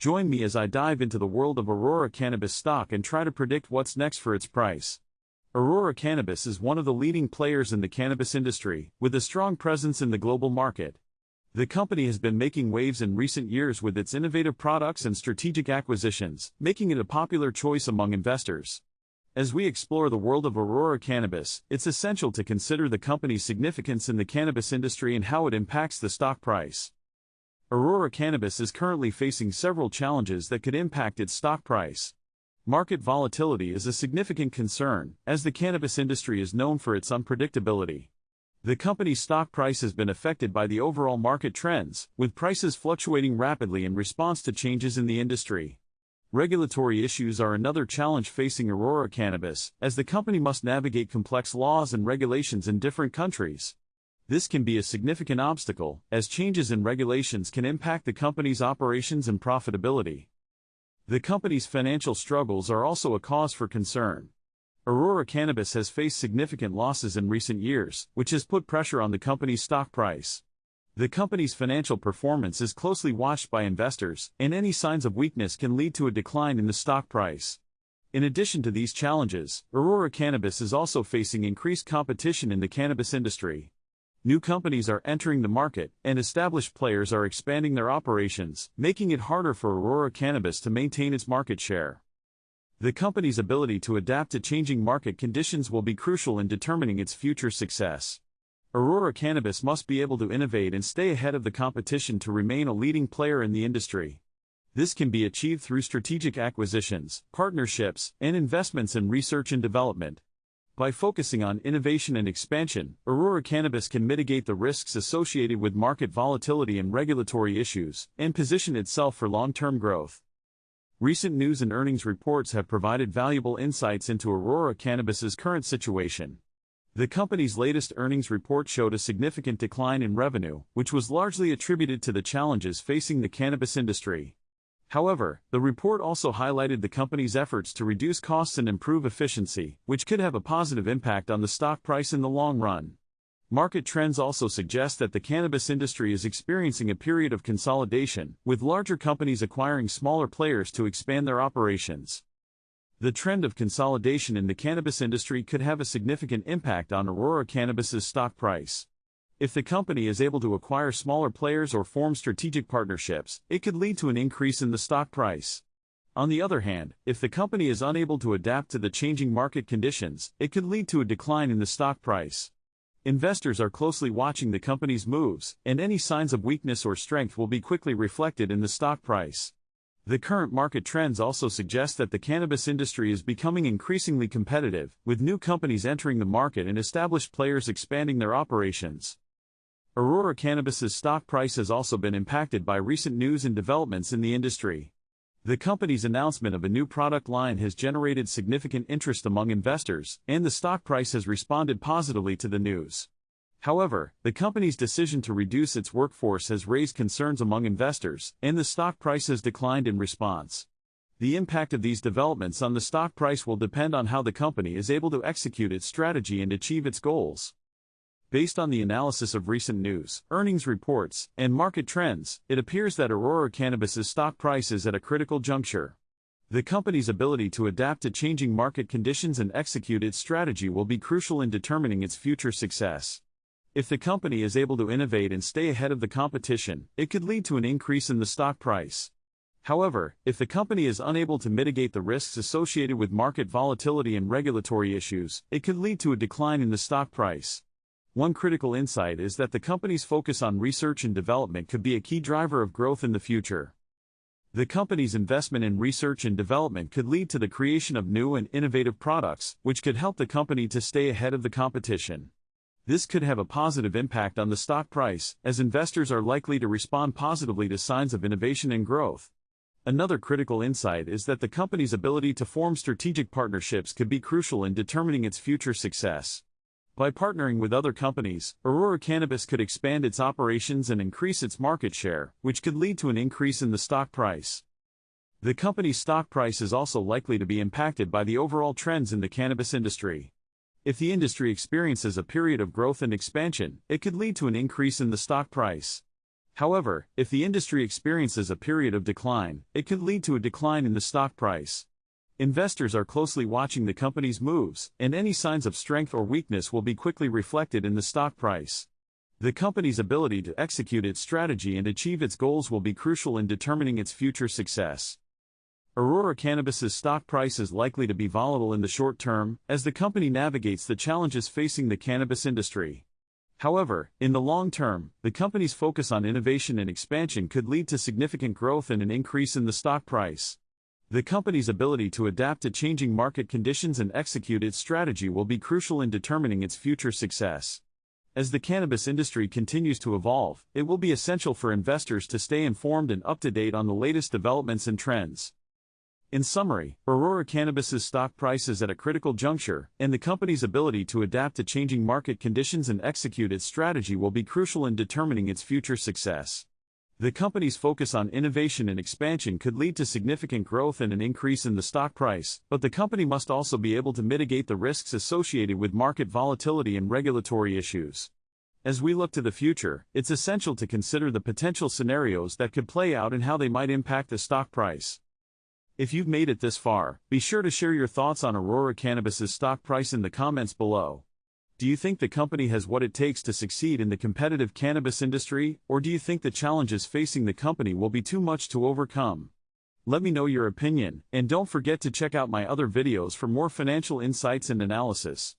Join me as I dive into the world of Aurora Cannabis stock and try to predict what's next for its price. Aurora Cannabis is one of the leading players in the cannabis industry, with a strong presence in the global market. The company has been making waves in recent years with its innovative products and strategic acquisitions, making it a popular choice among investors. As we explore the world of Aurora Cannabis, it's essential to consider the company's significance in the cannabis industry and how it impacts the stock price. Aurora Cannabis is currently facing several challenges that could impact its stock price. Market volatility is a significant concern, as the cannabis industry is known for its unpredictability. The company's stock price has been affected by the overall market trends, with prices fluctuating rapidly in response to changes in the industry. Regulatory issues are another challenge facing Aurora Cannabis, as the company must navigate complex laws and regulations in different countries. This can be a significant obstacle, as changes in regulations can impact the company's operations and profitability. The company's financial struggles are also a cause for concern. Aurora Cannabis has faced significant losses in recent years, which has put pressure on the company's stock price. The company's financial performance is closely watched by investors, and any signs of weakness can lead to a decline in the stock price. In addition to these challenges, Aurora Cannabis is also facing increased competition in the cannabis industry. New companies are entering the market, and established players are expanding their operations, making it harder for Aurora Cannabis to maintain its market share. The company's ability to adapt to changing market conditions will be crucial in determining its future success. Aurora Cannabis must be able to innovate and stay ahead of the competition to remain a leading player in the industry. This can be achieved through strategic acquisitions, partnerships, and investments in research and development. By focusing on innovation and expansion, Aurora Cannabis can mitigate the risks associated with market volatility and regulatory issues, and position itself for long-term growth. Recent news and earnings reports have provided valuable insights into Aurora Cannabis's current situation. The company's latest earnings report showed a significant decline in revenue, which was largely attributed to the challenges facing the cannabis industry. However, the report also highlighted the company's efforts to reduce costs and improve efficiency, which could have a positive impact on the stock price in the long run. Market trends also suggest that the cannabis industry is experiencing a period of consolidation, with larger companies acquiring smaller players to expand their operations. The trend of consolidation in the cannabis industry could have a significant impact on Aurora Cannabis's stock price. If the company is able to acquire smaller players or form strategic partnerships, it could lead to an increase in the stock price. On the other hand, if the company is unable to adapt to the changing market conditions, it could lead to a decline in the stock price. Investors are closely watching the company's moves, and any signs of weakness or strength will be quickly reflected in the stock price. The current market trends also suggest that the cannabis industry is becoming increasingly competitive, with new companies entering the market and established players expanding their operations. Aurora Cannabis's stock price has also been impacted by recent news and developments in the industry. The company's announcement of a new product line has generated significant interest among investors, and the stock price has responded positively to the news. However, the company's decision to reduce its workforce has raised concerns among investors, and the stock price has declined in response. The impact of these developments on the stock price will depend on how the company is able to execute its strategy and achieve its goals. Based on the analysis of recent news, earnings reports, and market trends, it appears that Aurora Cannabis's stock price is at a critical juncture. The company's ability to adapt to changing market conditions and execute its strategy will be crucial in determining its future success. If the company is able to innovate and stay ahead of the competition, it could lead to an increase in the stock price. However, if the company is unable to mitigate the risks associated with market volatility and regulatory issues, it could lead to a decline in the stock price. One critical insight is that the company's focus on research and development could be a key driver of growth in the future. The company's investment in research and development could lead to the creation of new and innovative products, which could help the company to stay ahead of the competition. This could have a positive impact on the stock price, as investors are likely to respond positively to signs of innovation and growth. Another critical insight is that the company's ability to form strategic partnerships could be crucial in determining its future success. By partnering with other companies, Aurora Cannabis could expand its operations and increase its market share, which could lead to an increase in the stock price. The company's stock price is also likely to be impacted by the overall trends in the cannabis industry. If the industry experiences a period of growth and expansion, it could lead to an increase in the stock price. However, if the industry experiences a period of decline, it could lead to a decline in the stock price. Investors are closely watching the company's moves, and any signs of strength or weakness will be quickly reflected in the stock price. The company's ability to execute its strategy and achieve its goals will be crucial in determining its future success. Aurora Cannabis's stock price is likely to be volatile in the short term, as the company navigates the challenges facing the cannabis industry. However, in the long term, the company's focus on innovation and expansion could lead to significant growth and an increase in the stock price. The company's ability to adapt to changing market conditions and execute its strategy will be crucial in determining its future success. As the cannabis industry continues to evolve, it will be essential for investors to stay informed and up to date on the latest developments and trends. In summary, Aurora Cannabis's stock price is at a critical juncture, and the company's ability to adapt to changing market conditions and execute its strategy will be crucial in determining its future success. The company's focus on innovation and expansion could lead to significant growth and an increase in the stock price, but the company must also be able to mitigate the risks associated with market volatility and regulatory issues. As we look to the future, it's essential to consider the potential scenarios that could play out and how they might impact the stock price. If you've made it this far, be sure to share your thoughts on Aurora Cannabis's stock price in the comments below. Do you think the company has what it takes to succeed in the competitive cannabis industry, or do you think the challenges facing the company will be too much to overcome? Let me know your opinion, and don't forget to check out my other videos for more financial insights and analysis.